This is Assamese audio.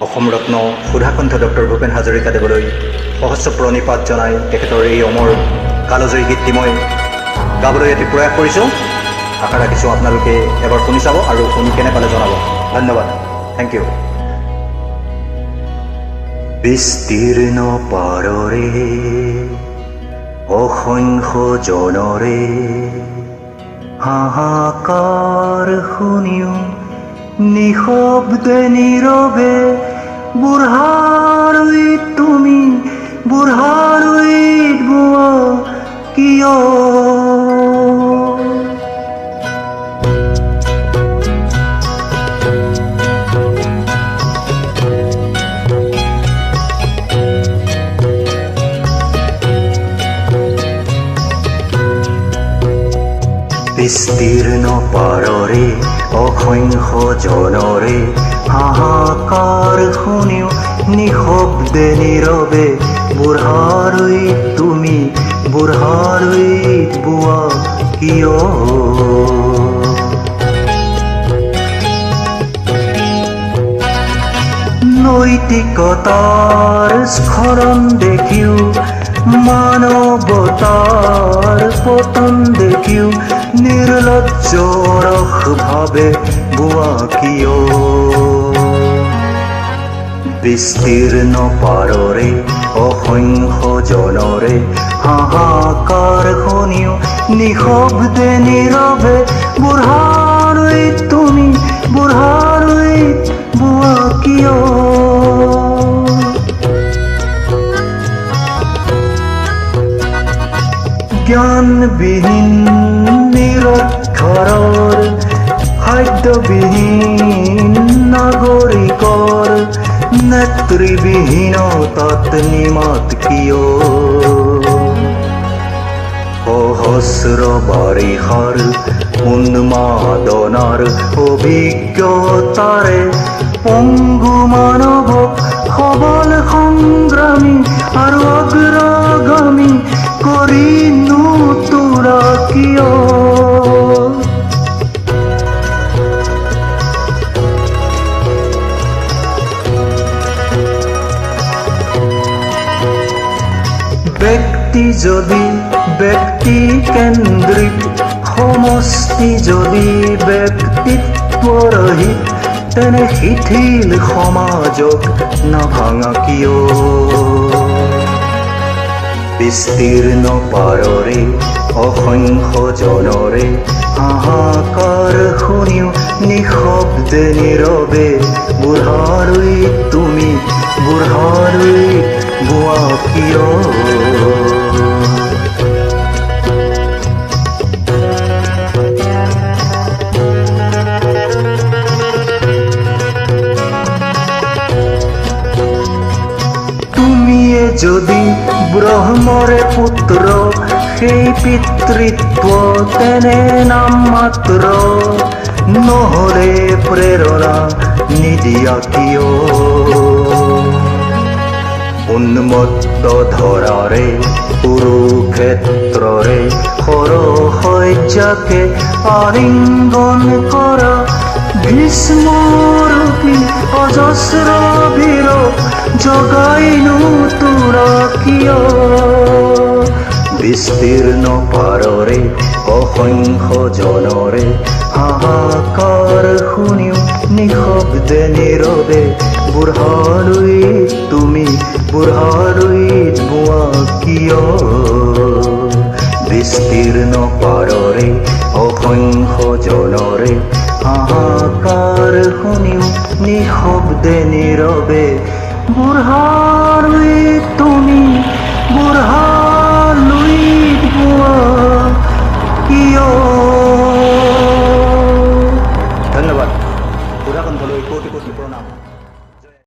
অসম ৰত্ন সুধাকণ্ঠ ডক্টৰ ভূপেন হাজৰিকা দেৱলৈ সহস্ৰ প্ৰণিপাত জনাই তেখেতৰ এই অমৰ কালজয়ী গীতটি মই গাবলৈ এটি প্ৰয়াস কৰিছোঁ। আশা ৰাখিছোঁ আপোনালোকে এবাৰ শুনি চাব আৰু শুনি কেনে পালে জনাব। ধন্যবাদ। Thank you. বিস্তীৰ্ণ পাৰৰে অসংখ্য জনৰে হাহাকাৰ শুনিও নিশব্দে নীৰৱে বুঢ়াৰৈত তুমি বুঢ়াৰৈত বোৱা কিয়? বিস্তীৰ্ণ পাৰৰে অসংখ্য জনৰে হাহাকাৰ শুনিও নিশব্দে নীৰৱে বুঢ়াৰৈত তুমি বুঢ়াৰৈত বোৱা কিয়? নৈতিকতাৰ স্খলন দেখিও মানৱতাৰ পতন দেখিও নিৰ্লজ্জ ৰস ভাৱে বোৱা কিয়? বিস্তীৰ্ণ পাৰৰে অসংখ্য জনৰে হাহাকাৰ শুনিও নিশব্দে নীৰৱে বুঢ়াৰৈত তুমি বুঢ়াৰৈত বোৱা কিয়? জ্ঞানবিহীন নিৰক্ষৰৰ খাদ্যবিহীন নাগৰিকৰ নেতৃবিহীনতাত নিমাত কিয়? সহস্ৰ বাৰিষাৰ উন্মাদনাৰ অভিজ্ঞতাৰে পংগু মানৱক সবল সংগ্ৰামী আৰু অগ্ৰগামী কৰি নোতোৰা কিয়? ব্যক্তি যদি ব্যক্তি কেন্দ্ৰিক সমষ্টি যদি ব্যক্তিত্বৰহিত তেনে শিথিল সমাজক নাভাঙা কিয়? বিস্তীৰ্ণ পাৰৰে অসংখ্য জনৰে হাহাকাৰ শুনিও নিশব্দে নীৰৱে বুঢ়াৰৈত তুমি বুঢ়াৰৈত বোৱা কিয়? তুমিয়ে যদি ব্ৰহ্মৰে পুত্ৰ সেই পিতৃত্ব তেনে নাম মাত্ৰ নহলে প্ৰেৰণা নিদিয়া কিয়? উন্মত্ত ধৰাৰে কুৰুক্ষেত্ৰৰে সৰসজ্জাকে আলিংগন কৰা ভীষ্মৰূপী অজস্ৰ বীৰ জগাই নোতোৰা কিয়? বিস্তীৰ্ণ পাৰৰে অসংখ্য জনৰে হাহাকাৰ শুনিও নিশব্দে নীৰৱে বুঢ়াৰৈত তুমি বুঢ়াৰৈত বোৱা কিয়? বিস্তীৰ্ণ পাৰৰে অসংখ্য জনৰে হাহাকাৰ শুনিও নিশব্দে নীৰৱে বুঢ়াৰৈত তুমি বুঢ়া